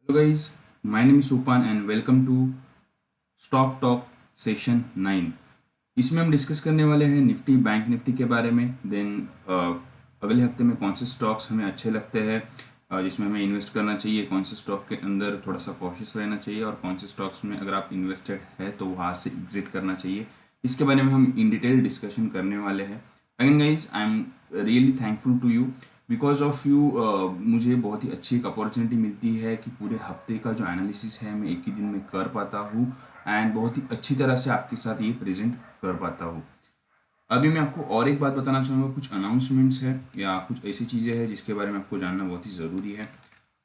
Hello guys, my name is Upan and welcome to stock talk session 9। इसमें हम discuss करने वाले हैं निफ्टी बैंक निफ्टी के बारे में। देन अगले हफ्ते में कौन से स्टॉक्स हमें अच्छे लगते हैं, जिसमें हमें इन्वेस्ट करना चाहिए, कौन से स्टॉक के अंदर थोड़ा सा कॉशियस रहना चाहिए और कौन से स्टॉक्स में अगर आप इन्वेस्टेड है तो वहाँ से एग्जिट करना चाहिए। इसके बारे में हम इन डिटेल डिस्कशन करने वाले हैं। Again guys, I am really thankful to you. Because of you मुझे बहुत ही अच्छी एक अपॉर्चुनिटी मिलती है कि पूरे हफ्ते का जो एनालिसिस है मैं एक ही दिन में कर पाता हूँ एंड बहुत ही अच्छी तरह से आपके साथ ये प्रेजेंट कर पाता हूँ। अभी मैं आपको और एक बात बताना चाहूँगा, कुछ अनाउंसमेंट्स है या कुछ ऐसी चीज़ें हैं जिसके बारे में आपको जानना बहुत ही ज़रूरी है।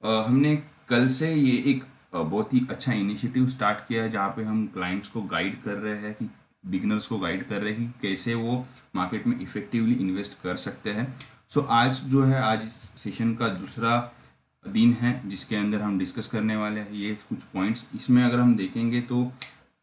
हमने कल से ये एक बहुत ही अच्छा इनिशिएटिव स्टार्ट किया है जहाँ पे हम क्लाइंट्स को गाइड कर रहे हैं कि बिगनर्स को गाइड कर रहे हैं कि कैसे वो मार्केट में इफेक्टिवली इन्वेस्ट कर सकते हैं। सो आज जो है, आज इस सेशन का दूसरा दिन है जिसके अंदर हम डिस्कस करने वाले हैं ये कुछ पॉइंट्स। इसमें अगर हम देखेंगे तो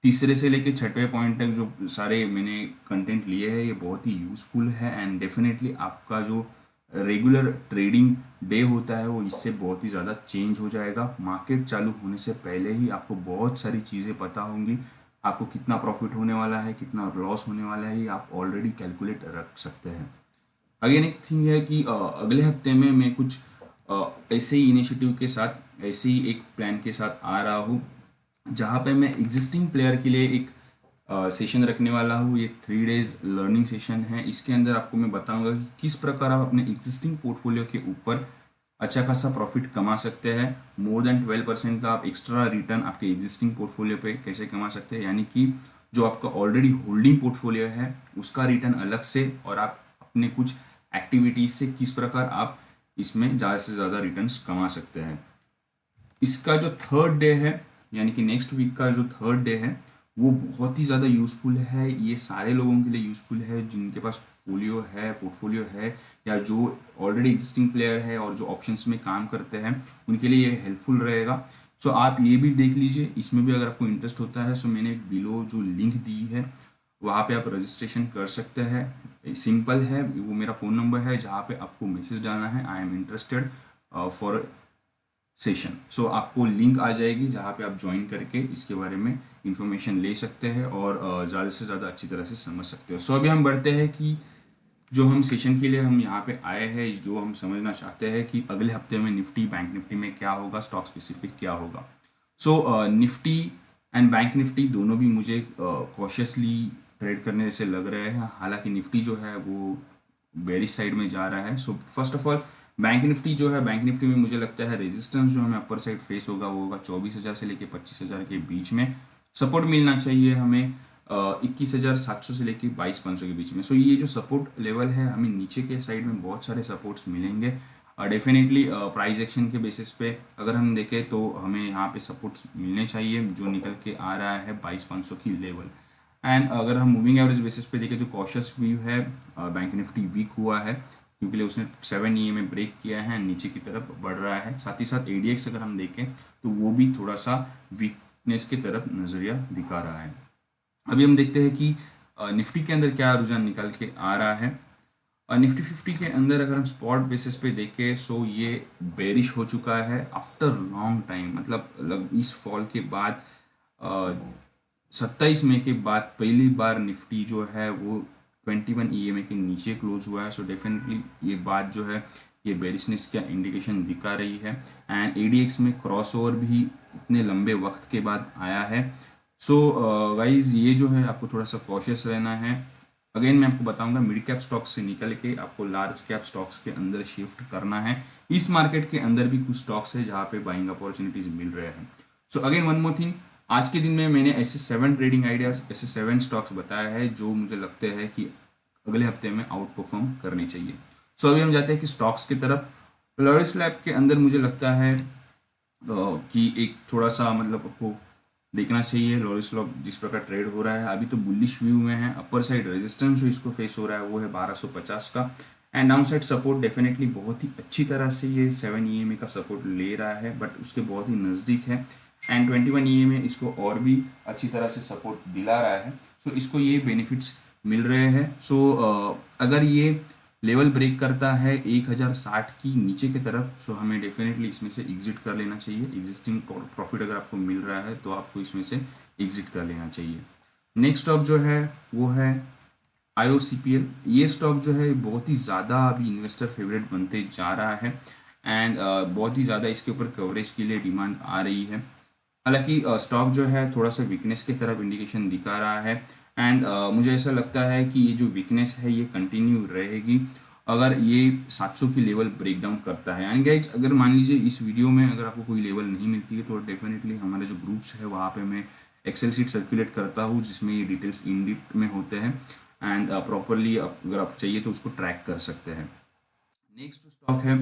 तीसरे से लेके छठवें पॉइंट तक जो सारे मैंने कंटेंट लिए हैं ये बहुत ही यूज़फुल है एंड डेफिनेटली आपका जो रेगुलर ट्रेडिंग डे होता है वो इससे बहुत ही ज़्यादा चेंज हो जाएगा। मार्केट चालू होने से पहले ही आपको बहुत सारी चीज़ें पता होंगी। आपको कितना प्रॉफिट होने वाला है, कितना लॉस होने वाला है, ये आप ऑलरेडी कैलकुलेट रख सकते हैं। अगेन एक थिंग है कि अगले हफ्ते में मैं कुछ ऐसे ही इनिशिएटिव के साथ, ऐसे ही एक प्लान के साथ आ रहा हूँ जहाँ पे मैं एग्जिस्टिंग प्लेयर के लिए एक सेशन रखने वाला हूँ। ये 3 days लर्निंग सेशन है। इसके अंदर आपको मैं बताऊंगा कि किस प्रकार आप अपने एग्जिस्टिंग पोर्टफोलियो के ऊपर अच्छा खासा प्रॉफिट कमा सकते हैं। मोर देन 12% का आप एक्स्ट्रा रिटर्न आपके एग्जिस्टिंग पोर्टफोलियो पे कैसे कमा सकते हैं, यानी कि जो आपका ऑलरेडी होल्डिंग पोर्टफोलियो है उसका रिटर्न अलग से और आप अपने कुछ एक्टिविटीज से किस प्रकार आप इसमें ज़्यादा से ज़्यादा रिटर्न्स कमा सकते हैं। इसका जो थर्ड डे है, यानी कि नेक्स्ट वीक का जो थर्ड डे है वो बहुत ही ज़्यादा यूज़फुल है। ये सारे लोगों के लिए यूज़फुल है जिनके पास फोलियो है, पोर्टफोलियो है, या जो ऑलरेडी एग्जिस्टिंग प्लेयर है और जो ऑप्शंस में काम करते हैं उनके लिए ये हेल्पफुल रहेगा। सो आप ये भी देख लीजिए, इसमें भी अगर आपको इंटरेस्ट होता है। सो मैंने बिलो जो लिंक दी है वहाँ पे आप रजिस्ट्रेशन कर सकते हैं। सिंपल है, वो मेरा फ़ोन नंबर है जहाँ पे आपको मैसेज डालना है, I am interested for session. So आपको लिंक आ जाएगी जहाँ पे आप ज्वाइन करके इसके बारे में इंफॉर्मेशन ले सकते हैं और ज़्यादा से ज़्यादा अच्छी तरह से समझ सकते हो। सो अभी हम बढ़ते हैं कि जो हम सेशन के लिए हम यहाँ पे आए हैं, जो हम समझना चाहते हैं कि अगले हफ्ते में निफ्टी बैंक निफ्टी में क्या होगा, स्टॉक स्पेसिफिक क्या होगा। सो निफ्टी एंड बैंक निफ्टी दोनों भी मुझे कॉशियसली ट्रेड करने से लग रहे हैं। हालांकि निफ्टी जो है वो बेरिश साइड में जा रहा है। So first of all bank Nifty जो है, बैंक निफ्टी में मुझे लगता है रेजिस्टेंस जो हमें अपर साइड फेस होगा वो होगा 24,000 से लेके 25,000 के बीच में। सपोर्ट मिलना चाहिए हमें 21,700 से लेके 22,500 के बीच में। सो ये जो सपोर्ट लेवल है, हमें नीचे के साइड में बहुत सारे सपोर्ट्स मिलेंगे। डेफिनेटली प्राइस एक्शन के बेसिस पे अगर हम देखें तो हमें यहाँ पे सपोर्ट्स मिलने चाहिए जो निकल के आ रहा है 22,500 की लेवल। एंड अगर हम मूविंग एवरेज बेसिस पे देखें तो कॉशियस व्यू है, बैंक निफ्टी वीक हुआ है क्योंकि उसने 7 EMA ब्रेक किया है, नीचे की तरफ बढ़ रहा है। साथ ही साथ ADX अगर हम देखें तो वो भी थोड़ा सा वीकनेस की तरफ नजरिया दिखा रहा है। अभी हम देखते हैं कि निफ्टी के अंदर क्या रुझान निकल के आ रहा है। निफ्टी 50 के अंदर अगर हम स्पॉट बेसिस पे देखें सो ये बेरिश हो चुका है आफ्टर लॉन्ग टाइम, मतलब इस फॉल के बाद 27 मई के बाद पहली बार निफ्टी जो है वो 21 EMA के नीचे क्लोज हुआ है। सो डेफिनेटली ये बात जो है ये बेरिशनेस का इंडिकेशन दिखा रही है। एंड ADX में क्रॉसओवर भी इतने लंबे वक्त के बाद आया है। सो गाइज ये जो है आपको थोड़ा सा कॉशियस रहना है। अगेन मैं आपको बताऊंगा मिड कैप स्टॉक्स से निकल के आपको लार्ज कैप स्टॉक्स के अंदर शिफ्ट करना है। इस मार्केट के अंदर भी कुछ स्टॉक्स है जहाँ पे बाइंग अपॉर्चुनिटीज मिल रहे हैं। So again one more thing, आज के दिन में मैंने ऐसे 7 ट्रेडिंग आइडियाज, ऐसे 7 स्टॉक्स बताया है जो मुझे लगते हैं कि अगले हफ्ते में आउट परफॉर्म करने चाहिए। सो अभी हम जाते हैं कि स्टॉक्स की तरफ। लॉरिस लैब के अंदर मुझे लगता है कि एक थोड़ा सा मतलब आपको देखना चाहिए लॉरिस लैब जिस प्रकार ट्रेड हो रहा है अभी तो बुलिश व्यू में है। अपर साइड रेजिस्टेंस जो इसको फेस हो रहा है वो है 1250 का and down side support definitely बहुत ही अच्छी तरह से ये 7 EMA का सपोर्ट ले रहा है बट उसके बहुत ही नज़दीक है एंड 21 EMA इसको और भी अच्छी तरह से सपोर्ट दिला रहा है। सो इसको ये बेनिफिट्स मिल रहे हैं। सो अगर ये लेवल ब्रेक करता है 1060 की नीचे की तरफ, सो हमें डेफिनेटली इसमें से एग्जिट कर लेना चाहिए। एग्जिस्टिंग प्रॉफिट अगर आपको मिल रहा है तो आपको इसमें से एग्जिट कर लेना चाहिए। नेक्स्ट स्टॉक जो है वो है IOCPL। ये स्टॉक जो है बहुत ही ज़्यादा अभी इन्वेस्टर फेवरेट बनते जा रहा है एंड बहुत ही ज़्यादा इसके ऊपर कवरेज के लिए डिमांड आ रही है। हालांकि स्टॉक जो है थोड़ा सा वीकनेस की तरफ इंडिकेशन दिखा रहा है एंड मुझे ऐसा लगता है कि ये जो वीकनेस है ये कंटिन्यू रहेगी अगर ये 700 की लेवल ब्रेक डाउन करता है। एंड गाइज अगर मान लीजिए इस वीडियो में अगर आपको कोई लेवल नहीं मिलती है तो डेफिनेटली हमारे जो ग्रुप्स है वहाँ पे मैं एक्सेल शीट सर्कुलेट करता हूँ जिसमें ये डिटेल्स इन डिप्थ में होते हैं एंड प्रॉपरली अगर आप चाहिए तो उसको ट्रैक कर सकते हैं। नेक्स्ट स्टॉक है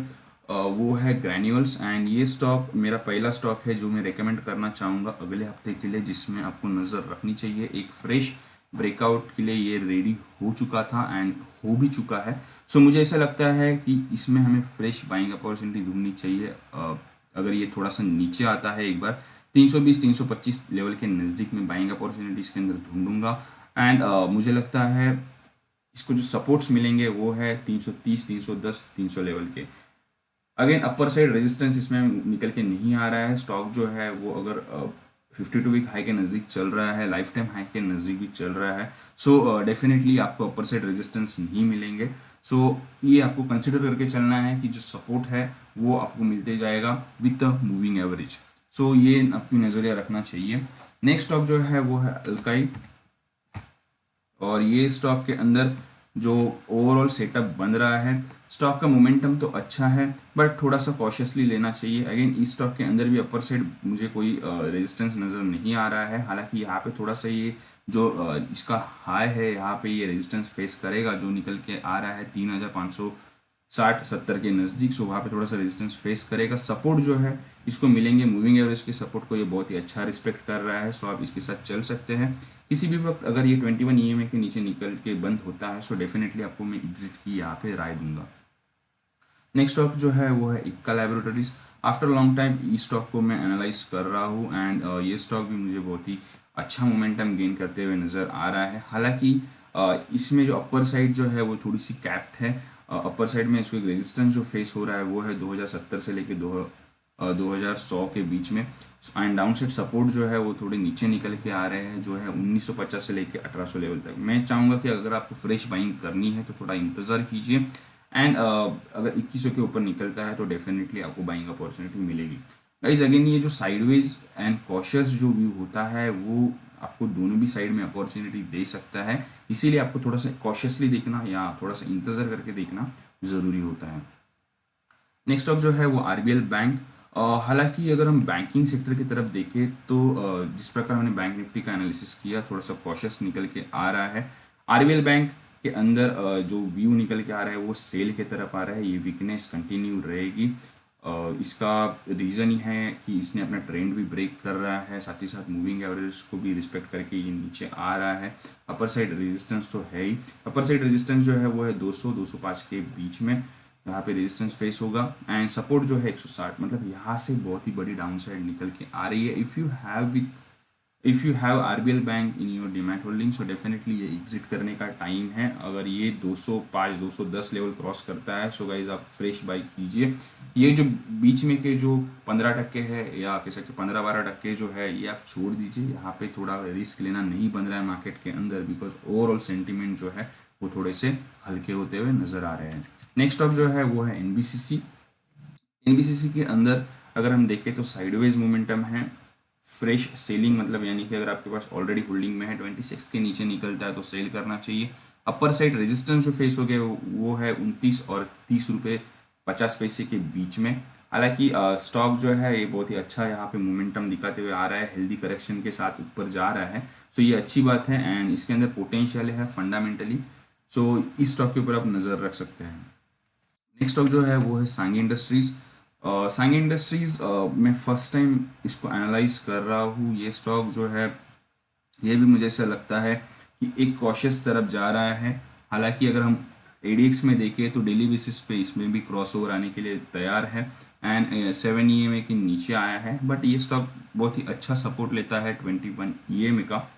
वो है ग्रैन्यूल्स एंड ये स्टॉक मेरा पहला स्टॉक है जो मैं रेकमेंड करना चाहूँगा अगले हफ्ते के लिए, जिसमें आपको नज़र रखनी चाहिए। एक फ्रेश ब्रेकआउट के लिए ये रेडी हो चुका था एंड हो भी चुका है। सो मुझे ऐसा लगता है कि इसमें हमें फ्रेश बाइंग अपॉर्चुनिटी ढूंढनी चाहिए। अगर ये थोड़ा सा नीचे आता है एक बार 320-325 लेवल के नज़दीक में बाइंग अपॉर्चुनिटी इसके अंदर ढूंढूंगा एंड मुझे लगता है इसको जो सपोर्ट्स मिलेंगे वो है 330, 310, 300 लेवल के। अगेन अपर साइड रेजिस्टेंस इसमें निकल के नहीं आ रहा है। स्टॉक जो है वो अगर 52 वीक हाई के नज़दीक चल रहा है, लाइफ टाइम हाई के नज़दीक भी चल रहा है, सो डेफिनेटली आपको अपर साइड रेजिस्टेंस नहीं मिलेंगे। सो ये आपको कंसिडर करके चलना है कि जो सपोर्ट है वो आपको मिलते जाएगा विथ द मूविंग एवरेज। सो ये आपकी नज़रिया रखना चाहिए। नेक्स्ट स्टॉक जो है वो है अल्काई और ये स्टॉक के अंदर जो ओवरऑल सेटअप बन रहा है, स्टॉक का मोमेंटम तो अच्छा है बट थोड़ा सा कॉशियसली लेना चाहिए। अगेन इस स्टॉक के अंदर भी अपर साइड मुझे कोई रेजिस्टेंस नज़र नहीं आ रहा है। हालांकि यहाँ पे थोड़ा सा ये जो इसका हाई है यहाँ पे ये रेजिस्टेंस फेस करेगा जो निकल के आ रहा है 3560-70 के नज़दीक। सो वहाँ पे थोड़ा सा रेजिस्टेंस फेस करेगा। सपोर्ट जो है इसको मिलेंगे मूविंग एवरेज के सपोर्ट को, ये बहुत ही अच्छा रिस्पेक्ट कर रहा है, सो आप इसके साथ चल सकते हैं। किसी भी वक्त अगर ये 21 EMA के नीचे निकल के बंद होता है सो डेफिनेटली आपको मैं एग्जिट की यहाँ पे राय दूंगा। नेक्स्ट स्टॉक जो है वो है इक्का लैबोरेटरीज। आफ्टर लॉन्ग टाइम इस स्टॉक को मैं एनालाइज कर रहा हूँ एंड ये स्टॉक भी मुझे बहुत ही अच्छा मोमेंटम गेन करते हुए नज़र आ रहा है। हालांकि इसमें जो अपर साइड जो है वो थोड़ी सी कैप्ड है। अपर साइड में इसको एक रेजिस्टेंस जो फेस हो रहा है वो है 2070 से लेके 2100 के बीच में एंड डाउन साइड सपोर्ट जो है वो थोड़े नीचे निकल के आ रहे हैं जो है 1950 से लेके 1800 लेवल तक। मैं चाहूँगा कि अगर आपको फ्रेश बाइंग करनी है तो थोड़ा इंतज़ार कीजिए एंड अगर 2100 के ऊपर निकलता है तो डेफिनेटली आपको बाइंग अपॉर्चुनिटी मिलेगी। गाइस अगेन ये जो साइडवेज एंड कॉशियस जो व्यू होता है वो आपको दोनों भी साइड में अपॉर्चुनिटी दे सकता है, इसीलिए आपको थोड़ा सा कॉशियसली देखना या थोड़ा सा इंतज़ार करके देखना ज़रूरी होता है। नेक्स्ट स्टॉक जो है वो RBL बैंक। हालांकि अगर हम बैंकिंग सेक्टर की तरफ देखें तो जिस प्रकार हमने बैंक निफ्टी का एनालिसिस किया थोड़ा सा कॉशियस निकल के आ रहा है। RBL बैंक के अंदर जो व्यू निकल के आ रहा है वो सेल की तरफ आ रहा है। ये वीकनेस कंटिन्यू रहेगी। इसका रीज़न ही है कि इसने अपना ट्रेंड भी ब्रेक कर रहा है, साथ ही साथ मूविंग एवरेज को भी रिस्पेक्ट करके ये नीचे आ रहा है। अपर साइड रेजिस्टेंस तो है ही। अपर साइड रेजिस्टेंस जो है वो है 200-205 के बीच में, यहाँ पे रेजिस्टेंस फेस होगा एंड सपोर्ट जो है 160। मतलब यहाँ से बहुत ही बड़ी डाउन साइड निकल के आ रही है। If you have RBL bank in your demat holding so definitely ये एग्जिट करने का टाइम है। अगर ये 205-210 लेवल क्रॉस करता है सो गाइज आप फ्रेश बाई कीजिए। ये जो बीच में के जो 15% है या कह सकते 15-12% जो है ये आप छोड़ दीजिए। यहाँ पे थोड़ा रिस्क लेना नहीं बन रहा है मार्केट के अंदर, बिकॉज ओवरऑल सेंटिमेंट जो है वो थोड़े से हल्के होते हुए नजर आ रहे हैं। नेक्स्ट स्टॉक जो है वो है NBCC। NBCC के अंदर अगर हम देखें तो साइडवेज मोमेंटम है, फ्रेश सेलिंग, मतलब यानी कि अगर आपके पास ऑलरेडी होल्डिंग में है 26 के नीचे निकलता है तो सेल करना चाहिए। अपर साइड रेजिस्टेंस जो फेस हो गया वो है 29 और 30 रुपये 50 पैसे के बीच में। हालांकि स्टॉक जो है ये बहुत ही अच्छा यहाँ पे मोमेंटम दिखाते हुए आ रहा है, हेल्दी करेक्शन के साथ ऊपर जा रहा है, सो ये अच्छी बात है एंड इसके अंदर पोटेंशियल है फंडामेंटली। सो इस स्टॉक के ऊपर आप नज़र रख सकते हैं। नेक्स्ट स्टॉक जो है वो है सांगी इंडस्ट्रीज। सांगी इंडस्ट्रीज मैं फर्स्ट टाइम इसको एनालाइज कर रहा हूँ। ये स्टॉक जो है ये भी मुझे ऐसा लगता है कि एक कॉशियस तरफ जा रहा है। हालांकि अगर हम ADX में देखें तो डेली बेसिस पे इसमें भी क्रॉसओवर आने के लिए तैयार है एंड 7 EMA के नीचे आया है, बट ये स्टॉक बहुत ही अच्छा सपोर्ट लेता है 21 EMA का।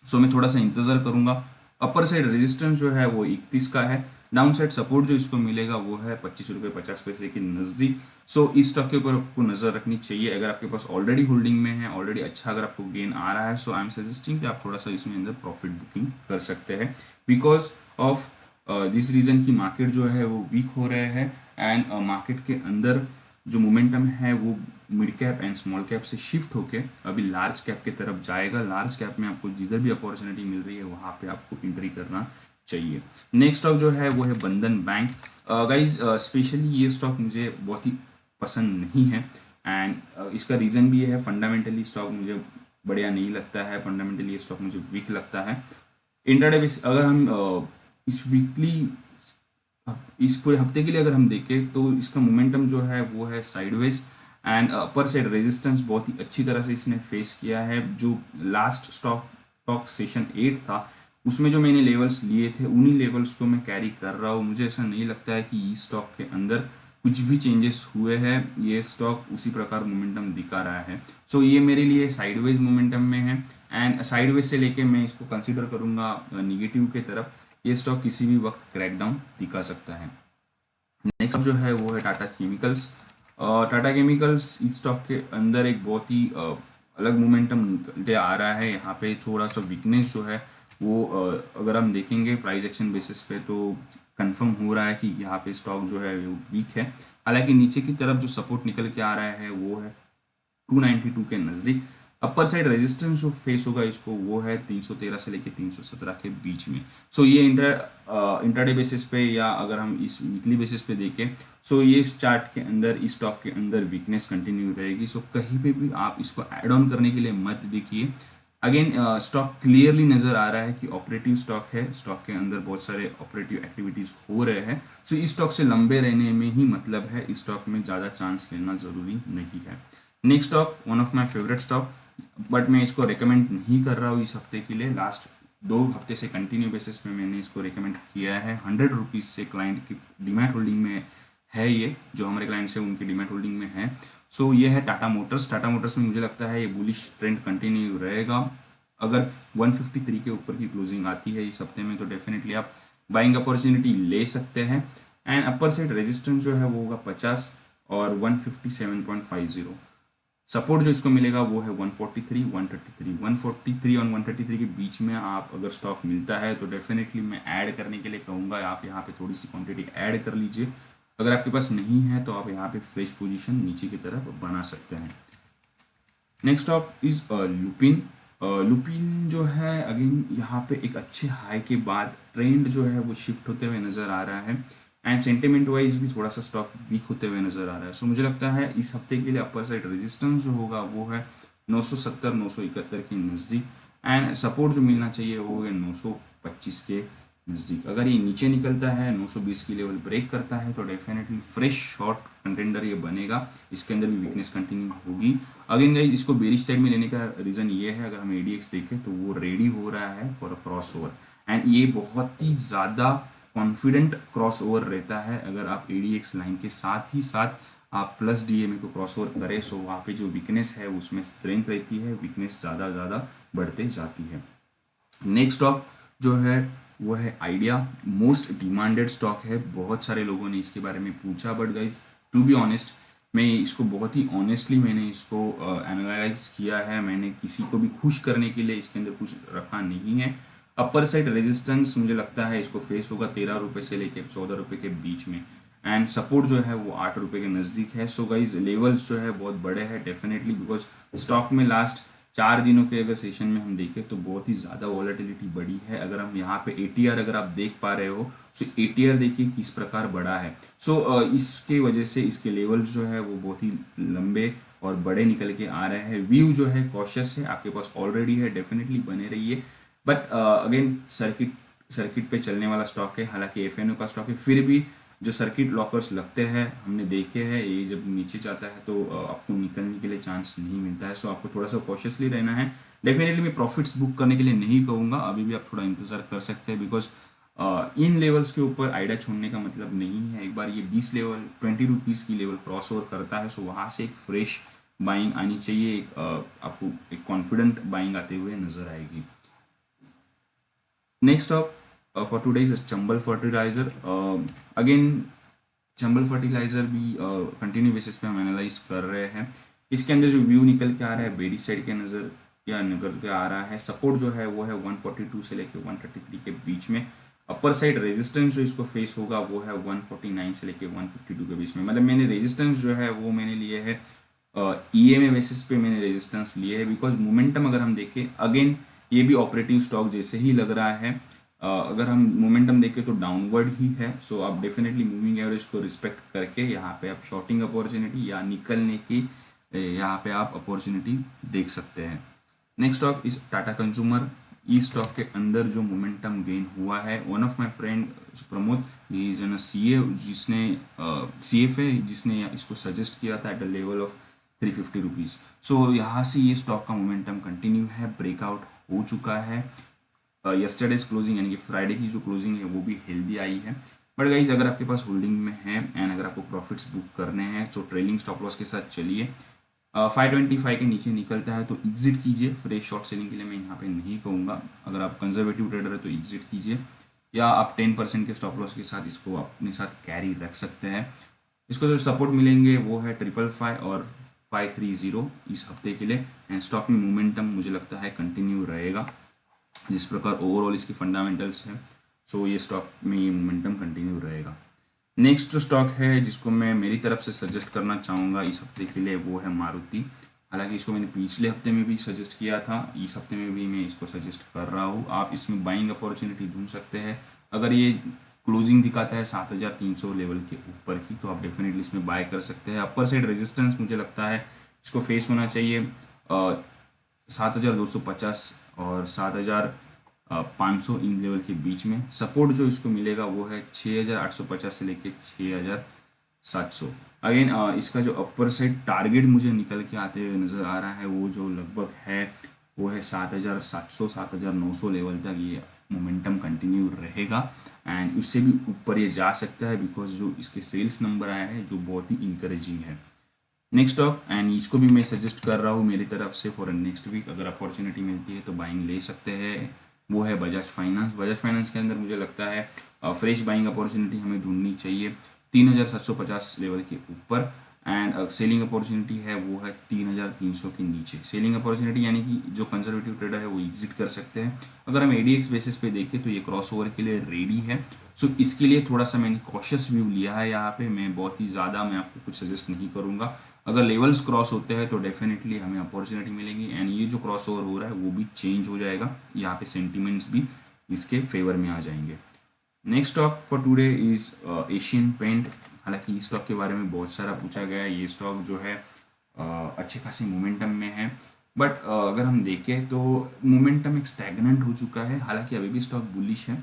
सो मैं थोड़ा सा इंतज़ार करूँगा। अपर साइड रेजिस्टेंस जो है वो 31 का है डाउन साइड सपोर्ट जो इसको मिलेगा वो है 25 रुपये 50 पैसे के नज़दीक। सो इस स्टॉक के ऊपर आपको नज़र रखनी चाहिए। अगर आपके पास ऑलरेडी होल्डिंग में है, ऑलरेडी अच्छा अगर आपको गेन आ रहा है, सो आई एम सजेस्टिंग कि आप थोड़ा सा इसमें अंदर प्रॉफिट बुकिंग कर सकते हैं, बिकॉज ऑफ दिस रीज़न की मार्केट जो है वो वीक हो रहे हैं एंड मार्केट के अंदर जो मोमेंटम है वो mid cap and small cap से शिफ्ट होके अभी लार्ज कैप की तरफ जाएगा। लार्ज कैप में आपको जिधर भी अपॉर्चुनिटी मिल रही है वहाँ पे आपको एंट्री करना चाहिए। नेक्स्ट स्टॉक जो है वो है बंधन बैंक। गाइज स्पेशली ये स्टॉक मुझे बहुत ही पसंद नहीं है एंड इसका रीज़न भी ये है, फंडामेंटली स्टॉक मुझे बढ़िया नहीं लगता है, फंडामेंटली ये स्टॉक मुझे वीक लगता है। इंट्राडे बेस अगर हम इस वीकली इस पूरे हफ्ते के लिए अगर हम देखें तो इसका मोमेंटम जो है वो है sideways and upper side resistance बहुत ही अच्छी तरह से इसने फेस किया है। जो लास्ट स्टॉक सेशन 8 था उसमें जो मैंने लेवल्स लिए थे उन्हीं लेवल्स को मैं कैरी कर रहा हूँ। मुझे ऐसा नहीं लगता है कि इस स्टॉक के अंदर कुछ भी चेंजेस हुए हैं, ये स्टॉक उसी प्रकार मोमेंटम दिखा रहा है। सो ये मेरे लिए साइडवेज मोमेंटम में है एंड साइडवेज से लेके मैं इसको कंसीडर करूंगा निगेटिव के तरफ। ये स्टॉक किसी भी वक्त क्रैकडाउन दिखा सकता है। नेक्स्ट जो है वो है टाटा केमिकल्स। टाटा केमिकल्स इस स्टॉक के अंदर एक बहुत ही अलग मोमेंटम निकलते आ रहा है। यहाँ पे थोड़ा सा वीकनेस जो है वो अगर हम देखेंगे प्राइस एक्शन बेसिस पे तो कंफर्म हो रहा है कि यहाँ पे स्टॉक जो है वो वीक है। हालांकि नीचे की तरफ जो सपोर्ट निकल के आ रहा है वो है 292 के नज़दीक। अपर साइड रेजिस्टेंस जो फेस होगा इसको वो है 313 से लेके 317 के बीच में। सो ये इंटरडे बेसिस पे या अगर हम इस वीकली बेसिस पे देखें सो ये इस चार्ट के अंदर इस स्टॉक के अंदर वीकनेस कंटिन्यू रहेगी। सो कहीं पे भी आप इसको ऐड ऑन करने के लिए मत देखिए। अगेन स्टॉक क्लियरली नजर आ रहा है कि ऑपरेटिव स्टॉक है, स्टॉक के अंदर बहुत सारे ऑपरेटिव एक्टिविटीज हो रहे हैं। सो इस स्टॉक से लंबे रहने में ही मतलब है, इस स्टॉक में ज़्यादा चांस लेना जरूरी नहीं है। Next stock one of my favourite stock, but मैं इसको रिकमेंड नहीं कर रहा हूँ इस हफ्ते के लिए। लास्ट 2 हफ्ते से कंटिन्यू बेसिस पे मैंने इसको रिकमेंड किया है। 100 रुपीज़ से क्लाइंट की डीमैट होल्डिंग में है, ये जो हमारे क्लाइंट्स हैं उनकी डीमैट होल्डिंग में है। सो ये है टाटा मोटर्स। टाटा मोटर्स में मुझे लगता है ये बुलिश ट्रेंड कंटिन्यू रहेगा। अगर 153 के ऊपर की क्लोजिंग आती है इस हफ्ते में तो डेफिनेटली आप बाइंग अपॉर्चुनिटी ले सकते हैं एंड अपर साइड रेजिस्टेंस जो है वो होगा 50 और 157.50। सपोर्ट जो इसको मिलेगा वो है 143 133 143 और 133 के बीच में आप अगर स्टॉक मिलता है तो डेफिनेटली मैं ऐड करने के लिए कहूँगा आप यहाँ पे थोड़ी सी क्वांटिटी ऐड कर लीजिए। अगर आपके पास नहीं है तो आप यहाँ पे फ्रेश पोजीशन नीचे की तरफ बना सकते हैं। Next stock is Lupin. Lupin जो है अगेन यहाँ पे एक अच्छे हाई के बाद ट्रेंड जो है वो शिफ्ट होते हुए नजर आ रहा है एंड सेंटिमेंट वाइज भी थोड़ा सा स्टॉक वीक होते हुए नजर आ रहा है। सो मुझे लगता है इस हफ्ते के लिए अपर साइड रेजिस्टेंस जो होगा वो है 970 971 के नज़दीक एंड सपोर्ट जो मिलना चाहिए वो है 925 के नज़दीक। अगर ये नीचे निकलता है 920 की लेवल ब्रेक करता है तो डेफिनेटली फ्रेश शॉर्ट कंटेंडर ये बनेगा। इसके अंदर भी वीकनेस कंटिन्यू होगी। अगेन गाइस इसको बेरिश साइड में लेने का रीज़न ये है, अगर हम एडीएक्स देखें तो वो रेडी हो रहा है for a cross over and ये बहुत ही ज़्यादा कॉन्फिडेंट क्रॉस ओवर रहता है। अगर आप एडीएक्स लाइन के साथ ही साथ आप प्लस डीएमए को क्रॉस ओवर करें सो वहाँ पे जो वीकनेस है उसमें स्ट्रेंथ रहती है, वीकनेस ज़्यादा बढ़ते जाती है। नेक्स्ट स्टॉक जो है वो है आइडिया। मोस्ट डिमांडेड स्टॉक है, बहुत सारे लोगों ने इसके बारे में पूछा but guys to be honest मैं इसको बहुत ही ऑनेस्टली मैंने इसको एनालाइज किया है। मैंने किसी को भी खुश करने के लिए इसके अंदर कुछ रखा नहीं है। अपर साइड रेजिस्टेंस मुझे लगता है इसको फेस होगा 13 रुपये से लेकर 14 रुपये के बीच में एंड सपोर्ट जो है वो 8 रुपये के नज़दीक है। सो गाइज लेवल्स जो है बहुत बड़े हैं डेफिनेटली, बिकॉज स्टॉक में लास्ट 4 दिनों के अगर सेशन में हम देखें तो बहुत ही ज़्यादा वॉलेटिलिटी बढ़ी है। अगर हम यहाँ पे एटीआर अगर आप देख पा रहे हो सो एटीआर देखिए किस प्रकार बढ़ा है। सो इसके वजह से इसके लेवल्स जो है वो बहुत ही लंबे और बड़े निकल के आ रहे हैं। व्यू जो है कॉशियस है, आपके पास ऑलरेडी है, डेफिनेटली बने रहिए। बट अगेन सर्किट पे चलने वाला स्टॉक है, हालांकि एफएनओ का स्टॉक है, फिर भी जो सर्किट लॉकर्स लगते हैं हमने देखे हैं ये जब नीचे जाता है तो आपको निकलने के लिए चांस नहीं मिलता है। सो आपको थोड़ा सा कॉशियसली रहना है। डेफिनेटली मैं प्रॉफिट्स बुक करने के लिए नहीं कहूँगा, अभी भी आप थोड़ा इंतजार कर सकते हैं बिकॉज इन लेवल्स के ऊपर आइडिया छोड़ने का मतलब नहीं है। एक बार ये 20 लेवल 20 रुपीज़ की लेवल क्रॉस ओवर करता है सो वहाँ से एक फ्रेश बाइंग आनी चाहिए, आपको एक कॉन्फिडेंट बाइंग आते हुए नजर आएगी। Next stock for today is Chambal fertiliser. Again Chambal fertiliser भी कंटिन्यू बेसिस पे हम एनालाइज कर रहे हैं। इसके अंदर जो व्यू निकल के आ रहा है बेरी साइड के नज़र या निकल के आ रहा है, सपोर्ट जो है वो है 142 से लेके 133 के बीच में। अपर साइड रेजिस्टेंस जो इसको फेस होगा वो है 149 से लेके 152 के बीच में। मतलब मैंने रेजिस्टेंस जो है वो मैंने लिए है EMA बेसिस पे मैंने रेजिस्टेंस लिए है, बिकॉज मोमेंटम अगर हम देखें अगेन ये भी ऑपरेटिव स्टॉक जैसे ही लग रहा है। अगर हम मोमेंटम देखें तो डाउनवर्ड ही है, सो आप डेफिनेटली मूविंग एवरेज को रिस्पेक्ट करके यहाँ पे आप शॉर्टिंग अपॉर्चुनिटी या निकलने की यहाँ पे आप अपॉर्चुनिटी देख सकते हैं। नेक्स्ट स्टॉक इस टाटा कंज्यूमर। इस स्टॉक के अंदर जो मोमेंटम गेन हुआ है, one of my friend Pramod, he is an CA जिसने CFA जिसने इसको सजेस्ट किया था at the level of 350 rupees. So यहाँ से ये स्टॉक का मोमेंटम कंटिन्यू है, ब्रेकआउट हो चुका है। यस्टरडेज क्लोजिंग यानी कि फ्राइडे की जो क्लोजिंग है वो भी हेल्दी आई है। बट गाइज अगर आपके पास होल्डिंग में है एंड अगर आपको प्रॉफिट्स बुक करने हैं तो ट्रेलिंग स्टॉप लॉस के साथ चलिए। 525 के नीचे निकलता है तो एग्जिट कीजिए। फ्रेश शॉर्ट सेलिंग के लिए मैं यहाँ पे नहीं कहूँगा। अगर आप कंजर्वेटिव ट्रेडर है तो एग्जिट कीजिए, या आप 10% के स्टॉप लॉस के साथ इसको अपने साथ कैरी रख सकते हैं। इसको जो सपोर्ट मिलेंगे वो है 555 और 530 इस हफ्ते के लिए। एंड स्टॉक में मोमेंटम मुझे लगता है कंटिन्यू रहेगा जिस प्रकार ओवरऑल इसकी फंडामेंटल्स है। सो ये स्टॉक में ये मोमेंटम कंटिन्यू रहेगा। नेक्स्ट जो स्टॉक है जिसको मैं मेरी तरफ से सजेस्ट करना चाहूँगा इस हफ्ते के लिए वो है मारुति। हालांकि इसको मैंने पिछले हफ्ते में भी सजेस्ट किया था, इस हफ्ते में भी मैं इसको सजेस्ट कर रहा हूँ। आप इसमें बाइंग अपॉर्चुनिटी ढूंढ सकते हैं। अगर ये क्लोजिंग दिखाता है 7300 लेवल के ऊपर की तो आप डेफिनेटली इसमें बाय कर सकते हैं। अपर साइड रेजिस्टेंस मुझे लगता है इसको फेस होना चाहिए 7250 और 7500 इन लेवल के बीच में। सपोर्ट जो इसको मिलेगा वो है 6850 से लेके 6700। अगेन इसका जो अपर साइड टारगेट मुझे निकल के आते हुए नज़र आ रहा है वो जो लगभग है वो है 7700 7900 लेवल तक ये मोमेंटम कंटिन्यू रहेगा। एंड उससे भी ऊपर ये जा सकता है बिकॉज जो इसके सेल्स नंबर आया है जो बहुत ही इंकरेजिंग है। नेक्स्ट स्टॉक एंड इसको भी मैं सजेस्ट कर रहा हूँ मेरी तरफ से फॉर नेक्स्ट वीक, अगर अपॉर्चुनिटी मिलती है तो बाइंग ले सकते हैं, वो है बजाज फाइनेंस। बजाज फाइनेंस के अंदर मुझे लगता है फ्रेश बाइंग अपॉर्चुनिटी हमें ढूंढनी चाहिए 3750 लेवल के ऊपर। एंड सेलिंग अपॉर्चुनिटी है वो है 3300 के नीचे। सेलिंग अपॉर्चुनिटी यानी कि जो कंजर्वेटिव ट्रेडर है वो एग्जिट कर सकते हैं। अगर हम ADX बेसिस पे देखें तो ये क्रॉस ओवर के लिए रेडी है। सो इसके लिए थोड़ा सा मैंने कॉशियस व्यू लिया है यहाँ पे। मैं बहुत ही ज़्यादा मैं आपको कुछ सजेस्ट नहीं करूँगा। अगर लेवल्स क्रॉस होते हैं तो डेफिनेटली हमें अपॉर्चुनिटी मिलेगी एंड ये जो क्रॉस ओवर हो रहा है वो भी चेंज हो जाएगा। यहाँ पे सेंटिमेंट्स भी इसके फेवर में आ जाएंगे। Next stock for today is Asian paint. हालांकि इस स्टॉक के बारे में बहुत सारा पूछा गया है। ये स्टॉक जो है अच्छे खासे मोमेंटम में है, बट अगर हम देखें तो मोमेंटम एक स्टैग्नेंट हो चुका है। हालांकि अभी भी स्टॉक बुलिश है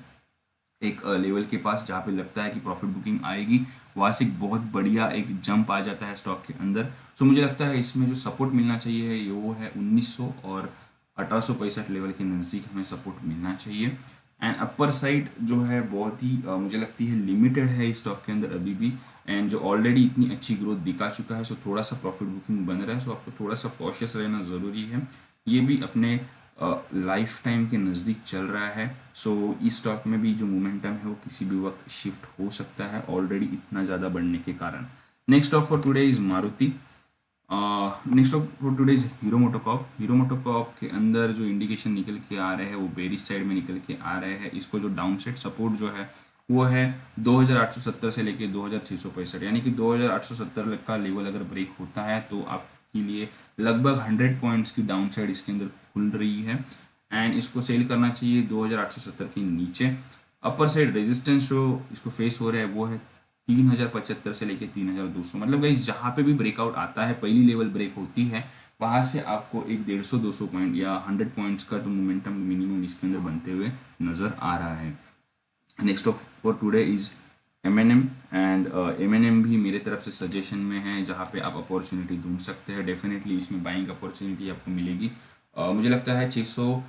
एक लेवल के पास जहाँ पे लगता है कि प्रॉफिट बुकिंग आएगी, वहाँ से एक बहुत बढ़िया एक जंप आ जाता है स्टॉक के अंदर। सो मुझे लगता है इसमें जो सपोर्ट मिलना चाहिए है वो है 1900 और 1865 लेवल के नज़दीक हमें सपोर्ट मिलना चाहिए। एंड अपर साइड जो है बहुत ही मुझे लगती है लिमिटेड है इस स्टॉक के अंदर अभी भी, एंड जो ऑलरेडी इतनी अच्छी ग्रोथ दिखा चुका है। सो थोड़ा सा प्रॉफिट बुकिंग बन रहा है, सो आपको थोड़ा सा कॉशियस रहना ज़रूरी है। ये भी अपने लाइफ टाइम के नज़दीक चल रहा है। सो इस स्टॉक में भी जो मोमेंटम है वो किसी भी वक्त शिफ्ट हो सकता है ऑलरेडी इतना ज़्यादा बढ़ने के कारण। Next stock for today is Maruti. Next stock for today is hero MotoCorp. Hero MotoCorp के अंदर जो इंडिकेशन निकल के आ रहे हैं वो बेरिश साइड में निकल के आ रहे हैं। इसको जो डाउन साइड सपोर्ट जो है वो है 2870 से लेके 2665, यानी कि 2870 का लेवल अगर ब्रेक होता है तो आपके लिए लगभग 100 पॉइंट्स की डाउन साइड इसके अंदर खुल रही है। एंड इसको सेल करना चाहिए 2870 के नीचे। अपर साइड रेजिस्टेंस जो इसको फेस हो रहा है वो है 3075 से लेके 3200। मतलब गाइस जहाँ पे भी ब्रेकआउट आता है, पहली लेवल ब्रेक होती है, वहाँ से आपको एक 150-200 पॉइंट या 100 पॉइंट्स का तो मोमेंटम मिनिमम इसके अंदर बनते हुए नज़र आ रहा है। Next of for today is M&M। And M&M भी मेरे तरफ से सजेशन में है जहाँ पे आप अपॉर्चुनिटी ढूंढ सकते हैं। डेफिनेटली इसमें बाइंग अपॉर्चुनिटी आपको मिलेगी। मुझे लगता है 600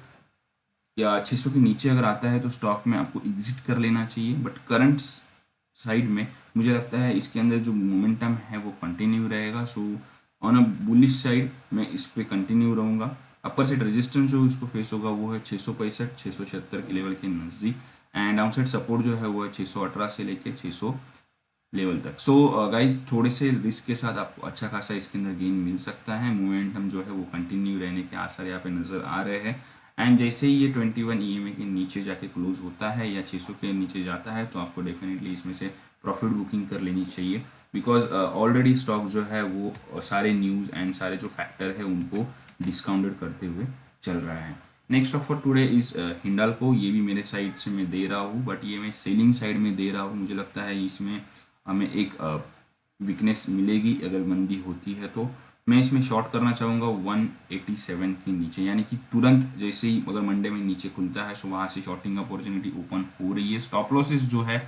या 600 के नीचे अगर आता है तो स्टॉक में आपको एग्जिट कर लेना चाहिए। बट करंट साइड में मुझे लगता है इसके अंदर जो मोमेंटम है वो कंटिन्यू रहेगा। So on a bullish side मैं इस पे कंटिन्यू रहूँगा। अपर साइड रेजिस्टेंस जो इसको फेस होगा वो है 665 676 के लेवल के नज़दीक। एंड डाउन साइड सपोर्ट जो है वो है 618 से लेके 600 लेवल तक। सो गाइज थोड़े से रिस्क के साथ आपको अच्छा खासा इसके अंदर गेन मिल सकता है। मोमेंटम जो है वो कंटिन्यू रहने के आसार यहाँ पे नज़र आ रहे हैं। एंड जैसे ही ये 21 ईएमए के नीचे जाके क्लोज होता है या 600 के नीचे जाता है तो आपको डेफिनेटली इसमें से प्रॉफिट बुकिंग कर लेनी चाहिए, बिकॉज ऑलरेडी स्टॉक जो है वो सारे न्यूज़ एंड सारे जो फैक्टर है उनको डिस्काउंटेड करते हुए चल रहा है। Next stock for today is Hindalco. ये भी मेरे साइड से मैं दे रहा हूँ, बट ये मैं सेलिंग साइड में दे रहा हूँ। मुझे लगता है इसमें हमें एक वीकनेस मिलेगी अगर मंदी होती है तो। मैं इसमें शॉर्ट करना चाहूँगा 187 के नीचे, यानी कि तुरंत जैसे ही अगर मंडे में नीचे खुलता है तो वहाँ से शॉर्टिंग अपॉर्चुनिटी ओपन हो रही है। स्टॉप लॉसेस जो है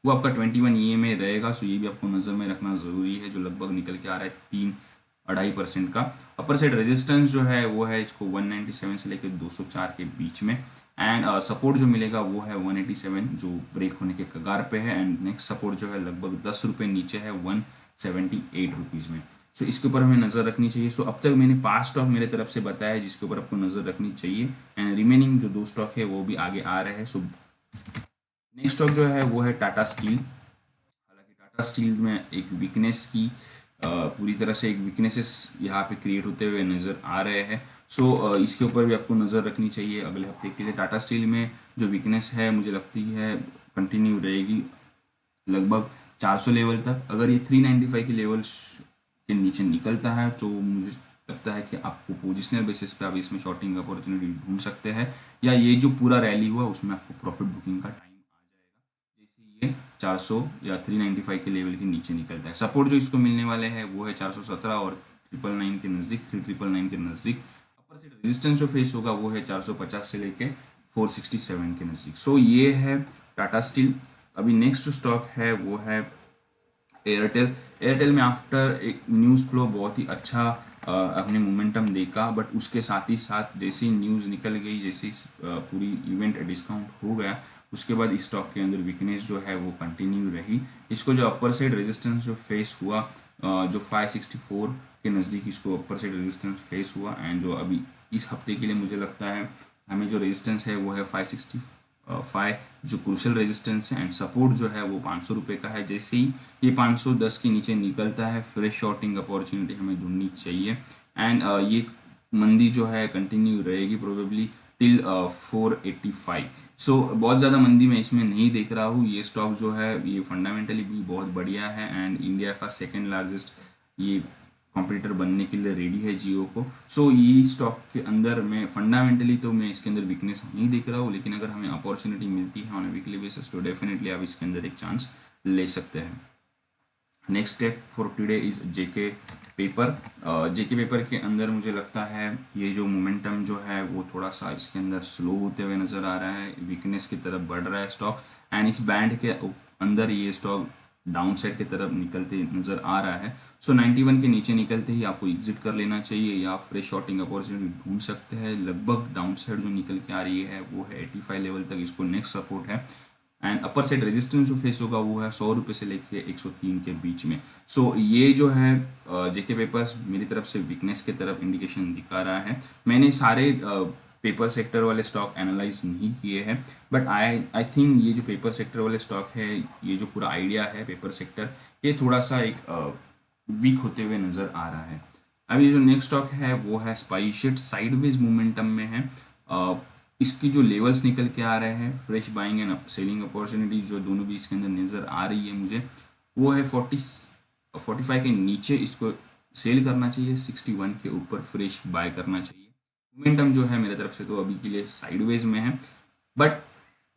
वो आपका 21 ईएमए रहेगा, सो ये भी आपको नज़र में रखना ज़रूरी है, जो लगभग निकल के आ रहा है 3-2.5% का। अपर साइड रेजिस्टेंस जो है वो है इसको 197 से लेकर 204 के बीच में। एंड सपोर्ट जो मिलेगा वो है 187 जो ब्रेक होने के कगार पे है। एंड नेक्स्ट सपोर्ट जो है लगभग 10 रुपये नीचे है 178 रुपीज़ में। सो इसके ऊपर हमें नज़र रखनी चाहिए। सो अब तक मैंने 5 स्टॉक मेरे तरफ से बताया है जिसके ऊपर आपको नज़र रखनी चाहिए, एंड रिमेनिंग जो 2 स्टॉक है वो भी आगे आ रहे हैं। सो नेक्स्ट स्टॉक जो है वो है टाटा स्टील। हालांकि टाटा स्टील में एक वीकनेस की पूरी तरह से एक वीकनेसेस यहाँ पे क्रिएट होते हुए नज़र आ रहे हैं। सो इसके ऊपर भी आपको नज़र रखनी चाहिए अगले हफ्ते के लिए। टाटा स्टील में जो वीकनेस है मुझे लगती है कंटिन्यू रहेगी लगभग 400 लेवल तक। अगर ये 395 के लेवल के नीचे निकलता है तो मुझे लगता है कि आपको पोजिशनल बेसिस पे आप इसमें शॉर्टिंग अपॉर्चुनिटी ढूंढ सकते हैं, या ये जो पूरा रैली हुआ उसमें आपको प्रॉफिट बुकिंग का टाइम आ जाएगा जैसे ये 400 या 395 के लेवल के नीचे निकलता है। सपोर्ट जो इसको मिलने वाले हैं वो है 417 और 999 के नज़दीक, 3999 के नज़दीक। अपर साइड रेजिस्टेंस जो फेस होगा वो है 450 से लेके 467 के नज़दीक। सो ये है टाटा स्टील। अभी नेक्स्ट स्टॉक है वो है एयरटेल। एयरटेल में आफ्टर एक न्यूज़ फ्लो बहुत ही अच्छा अपने मोमेंटम देखा, बट उसके साथ ही साथ जैसे ही न्यूज़ निकल गई, जैसे पूरी इवेंट डिस्काउंट हो गया, उसके बाद इस स्टॉक के अंदर वीकनेस जो है वो कंटिन्यू रही। इसको जो अपर साइड रेजिस्टेंस जो फेस हुआ जो 564 के नज़दीक इसको अपर साइड रेजिस्टेंस फेस हुआ। एंड जो अभी इस हफ्ते के लिए मुझे लगता है हमें जो रेजिस्टेंस है वो है 565 जो क्रूशल रेजिस्टेंस है। एंड सपोर्ट जो है वो 500 रुपये का है। जैसे ही ये 510 के नीचे निकलता है फ्रेश शॉर्टिंग अपॉर्चुनिटी हमें ढूंढनी चाहिए। एंड ये मंदी जो है कंटिन्यू रहेगी प्रोबेबली टिल 485। सो बहुत ज़्यादा मंदी मैं इसमें नहीं देख रहा हूँ। ये स्टॉक जो है ये फंडामेंटली भी बहुत बढ़िया है एंड इंडिया का सेकेंड लार्जेस्ट ये कॉम्पिटिटर बनने के लिए रेडी है जियो को। सो ये स्टॉक के अंदर मैं फंडामेंटली तो मैं इसके अंदर वीकनेस नहीं देख रहा हूँ, लेकिन अगर हमें अपॉर्चुनिटी मिलती है ऑन अ वीकली बेसिस तो डेफिनेटली आप इसके अंदर एक चांस ले सकते हैं। Next step for today is JK paper. JK paper के अंदर मुझे लगता है ये जो मोमेंटम जो है वो थोड़ा सा इसके अंदर स्लो होते हुए नज़र आ रहा है, वीकनेस की तरफ बढ़ रहा है स्टॉक। एंड इस बैंड के अंदर ये स्टॉक डाउन साइड की तरफ निकलते नज़र आ रहा है। सो 91 के नीचे निकलते ही आपको एग्जिट कर लेना चाहिए या फ्रेश शॉर्टिंग अपॉर्चुनिटी ढूंढ सकते हैं। लगभग डाउन साइड जो निकल के आ रही है वो है 85 लेवल तक, इसको नेक्स्ट सपोर्ट है। एंड अपर साइड रेजिस्टेंस जो फेस होगा वो है 100 रुपये से लेके 103 के बीच में। सो ये जो है जेके पेपर्स मेरी तरफ से वीकनेस की तरफ इंडिकेशन दिखा रहा है। मैंने सारे पेपर सेक्टर वाले स्टॉक एनालाइज नहीं किए हैं, बट आई थिंक ये जो पेपर सेक्टर वाले स्टॉक है, ये जो पूरा आइडिया है पेपर सेक्टर, ये थोड़ा सा एक वीक होते हुए नज़र आ रहा है। अभी जो नेक्स्ट स्टॉक है वो है स्पाइसजेट, साइडवेज मोमेंटम में है। इसकी जो लेवल्स निकल के आ रहे हैं fresh buying and selling opportunity जो दोनों भी इसके अंदर नज़र आ रही है मुझे, वो है 45 के नीचे इसको सेल करना चाहिए, 61 के ऊपर फ्रेश बाय करना चाहिए। मोमेंटम जो है मेरे तरफ से तो अभी के लिए साइडवेज में है, बट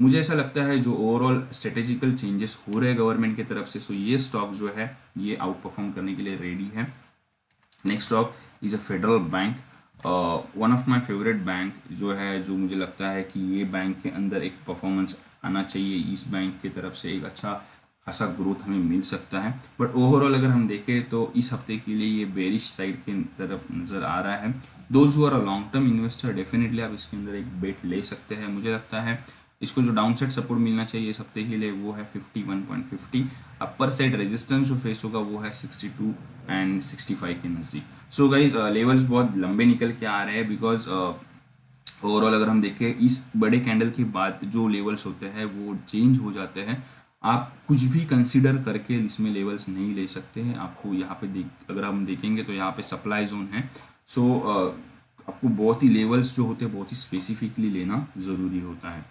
मुझे ऐसा लगता है जो ओवरऑल स्ट्रेटेजिकल चेंजेस हो रहे हैं गवर्नमेंट की तरफ से, सो ये स्टॉक जो है ये आउट परफॉर्म करने के लिए रेडी है। Next stock is a federal bank, one of my favourite bank जो है, जो मुझे लगता है कि ये बैंक के अंदर एक परफॉर्मेंस आना चाहिए। इस बैंक की तरफ से एक अच्छा खासा ग्रोथ हमें मिल सकता है, बट ओवरऑल अगर हम देखें तो इस हफ्ते के लिए ये बेरिश साइड के तरफ नज़र आ रहा है। Those who are a long term investor definitely आप इसके अंदर एक बेट ले सकते हैं। मुझे लगता है इसको जो डाउन साइड सपोर्ट मिलना चाहिए इस हफ्ते के लिए वो है 51.50। अपर साइड रेजिस्टेंस जो फेस होगा वो है 62 एंड 65 के नज़दीक। सो गाइज लेवल्स बहुत लंबे निकल के आ रहे हैं बिकॉज ओवरऑल अगर हम देखें इस बड़े कैंडल के बाद जो लेवल्स होते हैं वो चेंज हो जाते हैं। आप कुछ भी कंसीडर करके इसमें लेवल्स नहीं ले सकते हैं। आपको यहाँ पे देख अगर हम देखेंगे तो यहाँ पे सप्लाई जोन है। सो आपको बहुत ही लेवल्स जो होते हैं बहुत ही स्पेसिफिकली लेना ज़रूरी होता है।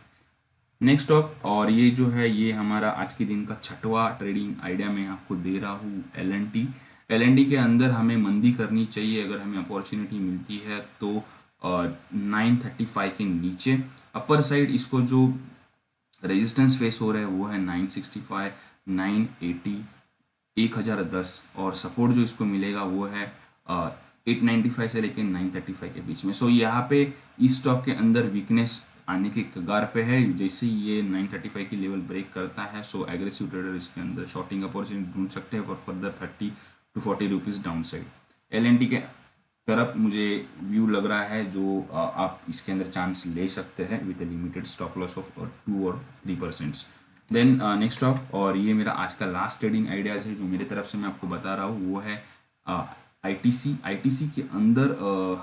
नेक्स्ट स्टॉक, और ये जो है ये हमारा आज के दिन का छठवां ट्रेडिंग आइडिया मैं आपको दे रहा हूँ एल एन डी के अंदर हमें मंदी करनी चाहिए अगर हमें अपॉर्चुनिटी मिलती है तो 935 के नीचे अपर साइड इसको जो रेजिस्टेंस फेस हो रहा है वो है 965, 980, 1010 और सपोर्ट जो इसको मिलेगा वो है 895 से लेकर 935 के बीच में। सो यहाँ पे इस स्टॉक के अंदर वीकनेस आने के कगार पे है। जैसे ये 935 की लेवल ब्रेक करता है सो एग्रेसिव ट्रेडर इसके अंदर शॉर्टिंग अपॉर्चुनिटी ढूंढ सकते हैं for further 30 to 40 rupees down side. L के तरफ मुझे व्यू लग रहा है जो आप इसके अंदर चांस ले सकते हैं with limited stop loss of 2 और 3%। देन नेक्स्ट स्टॉक, और ये मेरा आज का लास्ट ट्रेडिंग आइडियाज़ है जो मेरे तरफ से मैं आपको बता रहा हूँ वो है आईटीसी के अंदर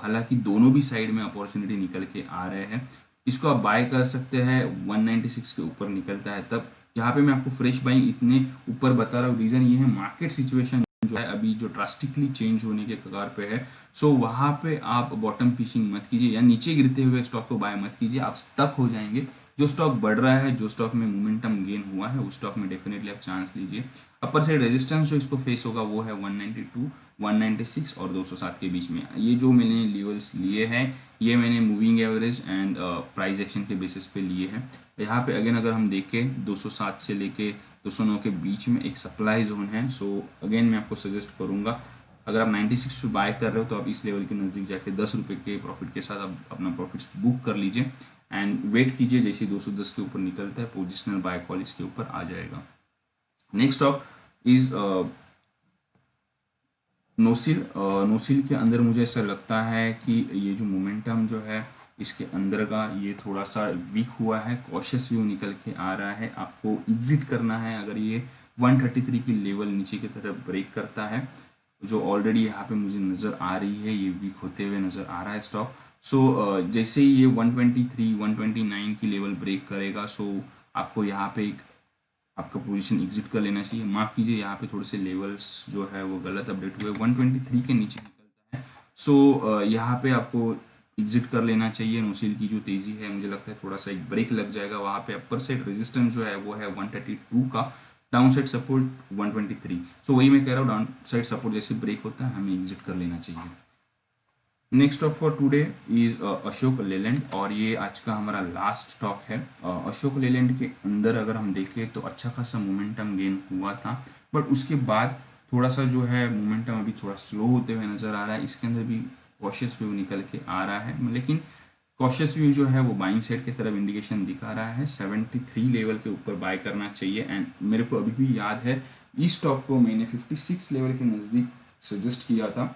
हालांकि दोनों भी साइड में अपॉर्चुनिटी निकल के आ रहे हैं। इसको आप बाय कर सकते हैं 196 के ऊपर निकलता है तब। यहाँ पे मैं आपको फ्रेश बाइंग इतने ऊपर बता रहा हूँ, रीज़न ये है मार्केट सिचुएशन जो है अभी जो ड्रास्टिकली चेंज होने के कगार पे है। सो वहाँ पे आप बॉटम फिशिंग मत कीजिए या नीचे गिरते हुए स्टॉक को बाय मत कीजिए, आप स्टक हो जाएंगे। जो स्टॉक बढ़ रहा है, जो स्टॉक में मोमेंटम गेन हुआ है उस स्टॉक में डेफिनेटली आप चांस लीजिए। अपर साइड रेजिस्टेंस जो इसको फेस होगा वो है 192, 196 और 207 के बीच में। ये जो मैंने लेवल्स लिए हैं ये मैंने moving average and price action के बेसिस पे लिए हैं। यहाँ पे अगेन अगर हम देखें 207 से लेके 209 के बीच में एक सप्लाई जोन है। सो अगेन मैं आपको सजेस्ट करूँगा अगर आप 96 पे बाय कर रहे हो तो आप इस लेवल के नज़दीक जाके 10 रुपये के प्रॉफिट के साथ आप अपना प्रॉफिट्स बुक कर लीजिए एंड वेट कीजिए जैसे 210 के ऊपर निकलता है पोजिशनल बाय कॉल इसके ऊपर आ जाएगा। नेक्स्ट स्टॉक इज नोसिल के अंदर मुझे ऐसा लगता है कि ये जो मोमेंटम जो है इसके अंदर का ये थोड़ा सा वीक हुआ है, कॉशियस व्यू निकल के आ रहा है। आपको एग्जिट करना है अगर ये 133 की लेवल नीचे की तरफ ब्रेक करता है जो ऑलरेडी यहाँ पे मुझे नज़र आ रही है, ये वीक होते हुए नज़र आ रहा है स्टॉक। सो जैसे ही ये 123, 129 की लेवल ब्रेक करेगा सो आपको यहाँ पे एक आपका पोजीशन एग्जिट कर लेना चाहिए। माफ कीजिए यहाँ पे थोड़े से लेवल्स जो है वो गलत अपडेट हुए, 123 के नीचे निकलता है। सो यहाँ पे आपको एग्जिट कर लेना चाहिए। नोसिल की जो तेज़ी है मुझे लगता है थोड़ा सा एक ब्रेक लग जाएगा वहाँ पे। अपर साइड रेजिस्टेंस जो है वो है 132 का, डाउन साइड सपोर्ट 123। सो वही मैं कह रहा हूँ डाउन साइड सपोर्ट जैसे ब्रेक होता है हमें एग्जिट कर लेना चाहिए। Next stock for today is Ashok Leyland और ये आज का हमारा लास्ट स्टॉक है। अशोक लेलैंड के अंदर अगर हम देखें तो अच्छा खासा मोमेंटम गेन हुआ था बट उसके बाद थोड़ा सा जो है मोमेंटम अभी थोड़ा स्लो होते हुए नज़र आ रहा है। इसके अंदर भी कॉशियस व्यू निकल के आ रहा है लेकिन कॉशियस व्यू जो है वो बाइंग साइड की तरफ इंडिकेशन दिखा रहा है। 73 लेवल के ऊपर बाय करना चाहिए एंड मेरे को अभी भी याद है इस स्टॉक को मैंने 56 लेवल के नज़दीक सजेस्ट किया था।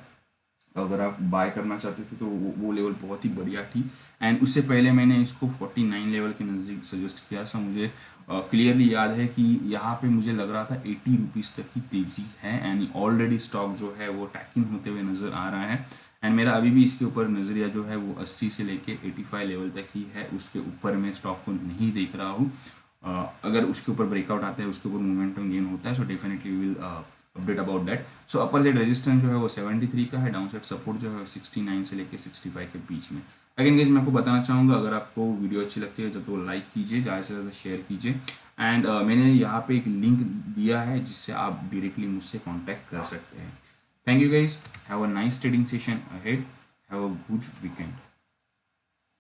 अगर आप बाय करना चाहते थे तो वो लेवल बहुत ही बढ़िया थी एंड उससे पहले मैंने इसको 49 लेवल के नज़दीक सजेस्ट किया था। मुझे क्लियरली याद है कि यहाँ पे मुझे लग रहा था 80 रुपीज़ तक की तेज़ी है एंड ऑलरेडी स्टॉक जो है वो टैकिंग होते हुए नज़र आ रहा है एंड मेरा अभी भी इसके ऊपर नज़रिया जो है वो 80 से लेके 85 लेवल तक ही है, उसके ऊपर मैं स्टॉक को नहीं देख रहा हूँ। अगर उसके ऊपर ब्रेकआउट आता है, उसके ऊपर मोमेंटम गेन होता है so definitely will update about that. So upper side resistance जो है वो 73 का है, डाउन साइड सपोर्ट जो है 69 से लेके 65 के बीच में। अगेन गाइस मैं आपको बताना चाहूँगा अगर आपको वीडियो अच्छी लगती है तो लाइक कीजिए, ज़्यादा से ज़्यादा शेयर कीजिए एंड मैंने यहाँ पे एक लिंक दिया है जिससे आप डायरेक्टली मुझसे कॉन्टैक्ट कर सकते हैं। Thank you guys. Have a nice trading session ahead. Have a good weekend.